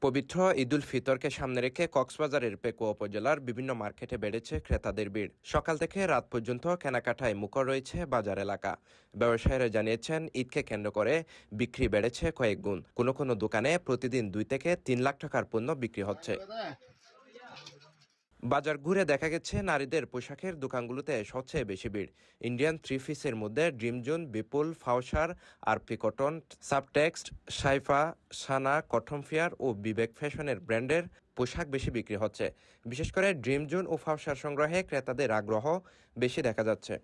পবিত্র ঈদুল ফিতরকে সামনে রেখে কক্সবাজারের পেকুয়া উপজেলার বিভিন্ন মার্কেটে বেড়েছে ক্রেতাদের ভিড়। সকাল থেকে রাত পর্যন্ত কেনাকাটায় মুখর রয়েছে বাজার এলাকা। ব্যবসায়ীরা জানিয়েছেন, ঈদকে কেন্দ্র করে বিক্রি বেড়েছে কয়েক গুণ। কোনো কোনো দোকানে প্রতিদিন 2 থেকে 3 লাখ টাকার পণ্য বিক্রি হচ্ছে। বাজার ঘুরে দেখা গেছে, নারীদের পোশাকের দোকানগুলোতে সবচেয়ে বেশি ভিড়। ইন্ডিয়ান থ্রি পিসের মধ্যে ড্রিম জোন, বিপুল, ফাউসার, আরপি কটন, সাবটেক্সট, সাইফা, সানা, কটন ফেয়ার ও বিবেক ফ্যাশনের ব্র্যান্ডের পোশাক বেশি বিক্রি হচ্ছে। বিশেষ করে ড্রিম জোন ও ফাউসার সংগ্রহে ক্রেতাদের আগ্রহ বেশি দেখা যাচ্ছে।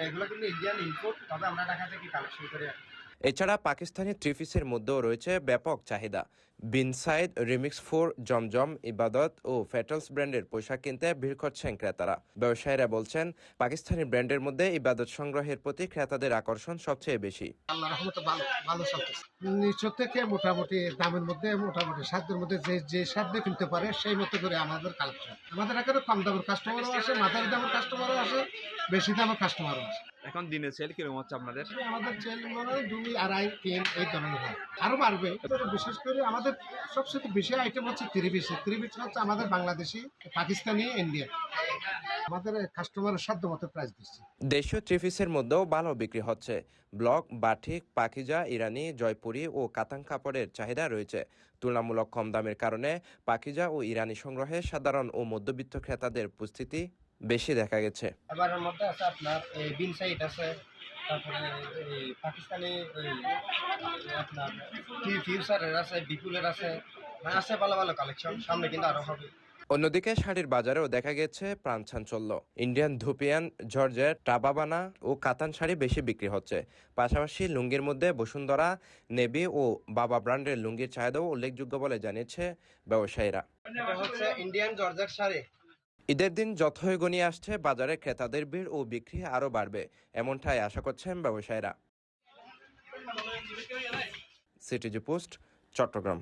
এগুলো কিন্তু ইন্ডিয়ান ইনপুট, তবে আমরা ঢাকা থেকে কালেকশন করি। এছাড়া পাকিস্তানি থ্রি পিসের মধ্যেও রয়েছে ব্যাপক চাহিদা। বিনসাইড, রিমিক্স 4, জমজম, ইবাদত ও ফেটলস ব্র্যান্ডের পোশাক কিনতে ভিড় করছেন ক্রেতারা। ব্যবসায়ীরা বলছেন, পাকিস্তানি ব্র্যান্ডের মধ্যে ইবাদত সংগ্রহের প্রতি ক্রেতাদের আকর্ষণ সবচেয়ে বেশি। আল্লাহর রহমতে ভালো চলতেছে। নিচু থেকে মোটামুটি দামের মধ্যে, মোটামুটি সাধ্যের মধ্যে যে সাধ্যে কিনতে পারে সেই মতো করে আমাদের কালেকশন। আমাদের এখানে কম দামের কাস্টমারও আসে, মাঝারি দামের কাস্টমারও আসে, বেশি দামের কাস্টমারও আসে। এখন দিনে সেল কিরকম হচ্ছে আপনাদের? আমাদের সেল মনে হয় 2, 2.5, 3 এই ধরনের হয়, আরো বাড়বে। বিশেষ করে আমাদের সবচেয়ে বেশি আইটেম হচ্ছে থ্রি পিস হচ্ছে আমাদের বাংলাদেশি, পাকিস্তানি, ইন্ডিয়ান। আমাদের কাস্টমারের সাধ্য মতো প্রাইস দিচ্ছি। দেশীয় থ্রি পিসের মধ্যেও ভালো বিক্রি হচ্ছে। ব্লক, বাটিক, পাকিজা, ইরানি, জয়পুরি ও কাতান কাপড়ের চাহিদা রয়েছে। তুলনামূলক কম দামের কারণে পাকিজা ও ইরানি সংগ্রহে সাধারণ ও মধ্যবিত্ত ক্রেতাদের উপস্থিতি বেশি দেখা গেছে। এবারের মধ্যে আছে আপনার এই বিন সাইড আছে, তারপরে এই পাকিস্তানি আপনার ফিউচারের আছে, বিপুলের আছে, আছে ভালো ভালো কালেকশন। সামনে কিন্তু আরো হবে। অন্যদিকে শাড়ির বাজারেও দেখা গেছে প্রাণ চাঞ্চল্য। ইন্ডিয়ান ধুপিয়ান, জর্জেট, টাবাবানা ও কাতান শাড়ি বেশি বিক্রি হচ্ছে। পাশাপাশি লুঙ্গির মধ্যে বসুন্ধরা, নেভি ও বাবা ব্র্যান্ডের লুঙ্গির চাহিদাও উল্লেখযোগ্য বলে জানিয়েছে ব্যবসায়ীরা। এটা হচ্ছে ইন্ডিয়ান জর্জেট শাড়ি। ঈদের দিন যতই গনিয়ে আসছে, বাজারে ক্রেতাদের ভিড় ও বিক্রি আরও বাড়বে, এমনটাই আশা করছেন ব্যবসায়ীরা। সিটিজি পোস্ট, চট্টগ্রাম।